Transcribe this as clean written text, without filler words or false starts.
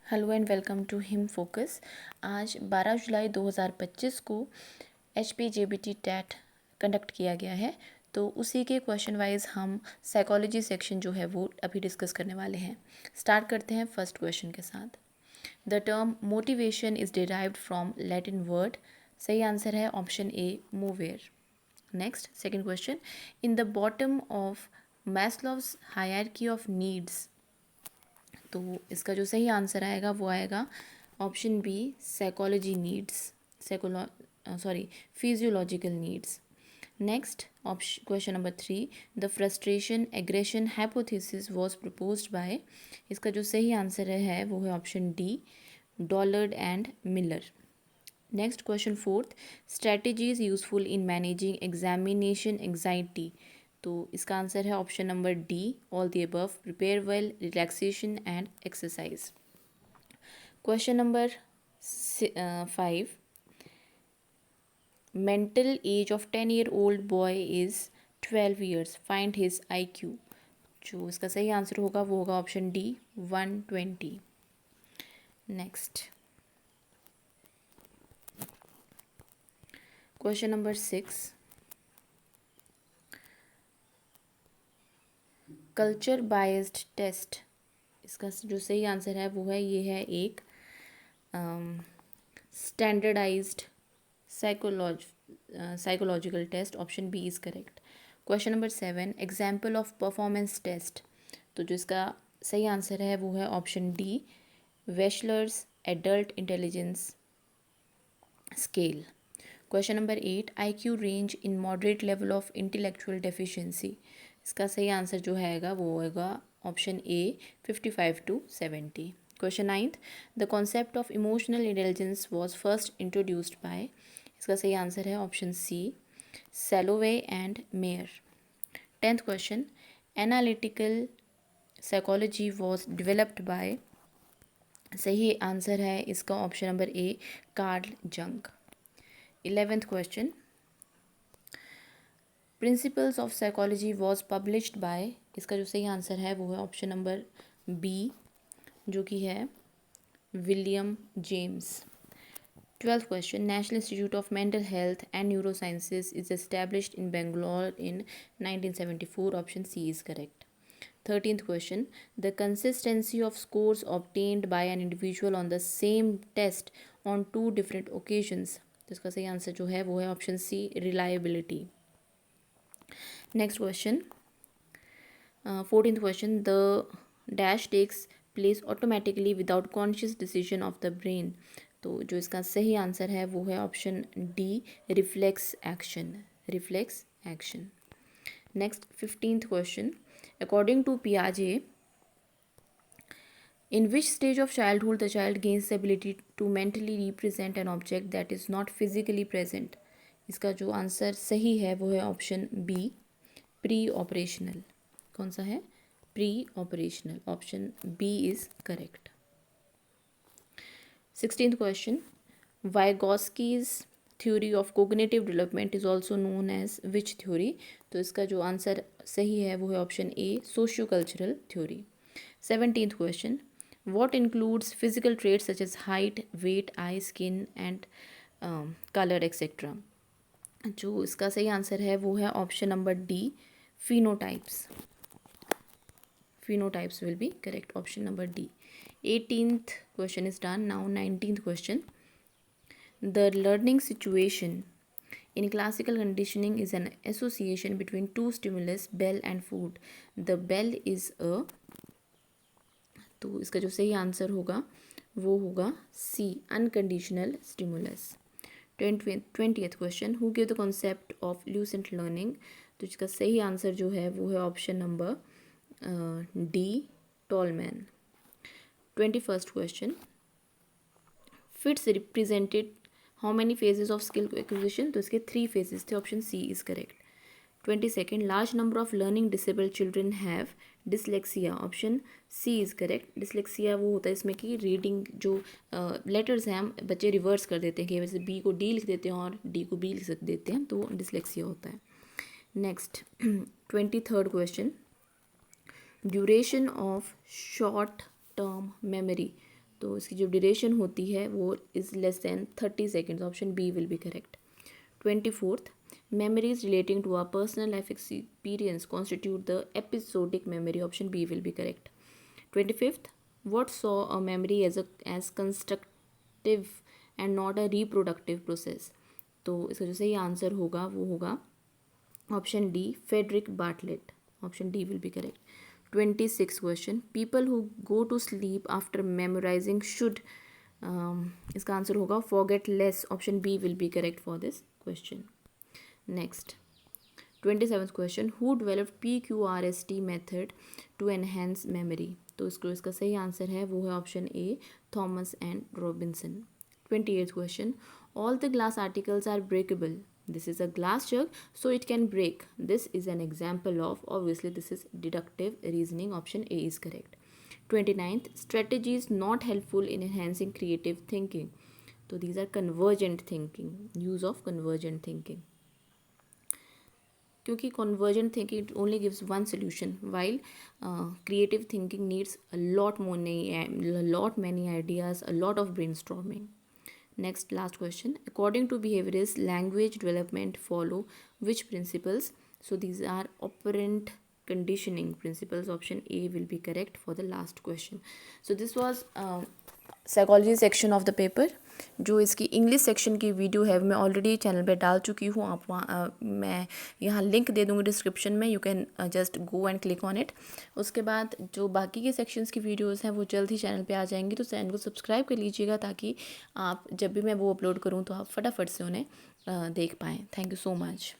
Hello and welcome to Him Focus. आज 12 जुलाई 2025 को HPJBT TET conduct किया गया है, तो उसी के क्वेश्चन वाइज हम साइकोलॉजी सेक्शन जो है वो अभी डिस्कस करने वाले हैं। स्टार्ट करते हैं फर्स्ट क्वेश्चन के साथ। The term motivation is derived from Latin word. सही आंसर है ऑप्शन ए, मोवेयर। Next second question, in the bottom of Maslow's hierarchy of needs. तो इसका जो सही आंसर आएगा वो आएगा option B, psychology needs, physiological needs. Next option question number 3, the frustration aggression hypothesis was proposed by. इसका जो सही आंसर है वो है option D, Dollard and Miller. Next question fourth, strategies useful in managing examination anxiety. तो इसका answer है option number D, all the above, prepare well, relaxation and exercise. Question number 5, mental age of 10-year-old boy is 12 years, find his IQ। जो इसका सही answer होगा वो होगा option D, 120। Next question number 6, culture biased test. इसका जो सही answer है वो है, ये है एक standardised psychological test. Option B is correct. Question number 7, example of performance test. तो जो इसका सही आंसर है वो है option D, Wechsler's adult intelligence scale. Question number 8, IQ range in moderate level of intellectual deficiency. इसका सही आंसर जो हैगा वो होगा option A, 55 to 70। Question 9th, the concept of emotional intelligence was first introduced by. इसका सही answer है option C, Salovey and Mayer. 10th question, analytical psychology was developed by. सही आंसर है इसका option number A, Carl Jung. 11th question, principles of psychology was published by. इसका जो सही answer है वो है ऑप्शन नंबर बी, जो कि है William James. 12th question, National Institute of Mental Health and Neurosciences is established in Bangalore in 1974। Option C is correct. 13th question, the consistency of scores obtained by an individual on the same test on two different occasions। तो इसका सही answer जो है वो है option C, reliability. Next question 14th question, the dash takes place automatically without conscious decision of the brain. तो जो इसका सही आंसर है वो है option D, reflex action, reflex action. Next 15th question, according to Piaget, in which stage of childhood the child gains the ability to mentally represent an object that is not physically present। इसका जो answer सही है वो है option B, pre operational. कौन सा है? Pre operational. Option B is correct. 16th question, Vygotsky's theory of cognitive development is also known as which theory. तो इसका जो आंसर सही है वो है option A, socio cultural theory. 17th question, what includes physical traits such as height, weight, eye, skin and colour etcetera. जो इसका सही आंसर है वो है option number D, phenotypes. Phenotypes will be correct, option number D. 18th question is done. Now 19th question, the learning situation in classical conditioning is an association between two stimulus, bell and food. The bell is a, तो इसका जो सही answer होगा वो होगा C, unconditional stimulus. 20th question, who give the concept of latent learning. तो इसका सही आंसर जो है वो है option number D, Tolman. 21st question, Fitts represented how many phases of skill acquisition. तो इसके 3 फेजेस थे, option C is correct. 22nd, large number of learning disabled children have dyslexia. Option C is correct. Dyslexia वो होता है इसमें कि reading जो letters हैं हम बच्चे रिवर्स कर देते हैं, कि वैसे बी को डी लिख देते हैं और डी को बी लिख देते हैं, तो डिसलेक्सिया होता है। Next 23rd question, duration of short term memory. तो इसकी जो ड्यूरेशन होती है वो is less than 30 seconds, option B will be correct. 24th, memories relating to our personal life experience constitute the episodic memory, option B will be correct। 25th, what saw a memory as constructive and not a reproductive process, तो इसका जो सही answer होगा वो होगा option D, Frederic Bartlett, option D will be correct. 26 question, people who go to sleep after memorising should, इसका answer होगा forget less, option B will be correct for this question. Next 27th question, who developed PQRST method to enhance memory, तो इसका सही answer है वो है option A, Thomas and Robinson. 28th question, all the glass articles are breakable, this is a glass jug so it can break, this is an example of, obviously this is deductive reasoning, option A is correct। 29th, strategy is not helpful in enhancing creative thinking, so these are convergent thinking, use of convergent thinking, क्योंकि convergent thinking it only gives one solution while creative thinking needs a lot many ideas, a lot of brainstorming। Next, last question. According to behaviorist, language development follow which principles? So these are operant conditioning principles. Option A will be correct for the last question. So this was psychology section of the paper. जो इसकी English section की video है मैं already channel पे डाल चुकी हूँ, आप वहाँ मैं यहाँ लिंक दे दूँगी डिस्क्रिप्शन में, you can just go and click on it. उसके बाद जो बाकी के सेक्शंस की वीडियोस हैं वो जल्द ही चैनल पे आ जाएंगी, तो चैनल को सब्सक्राइब कर लीजिएगा ताकि आप जब भी मैं वो अपलोड करूँ तो आप फटाफट से उन्हें देख पाएँ। Thank you so much.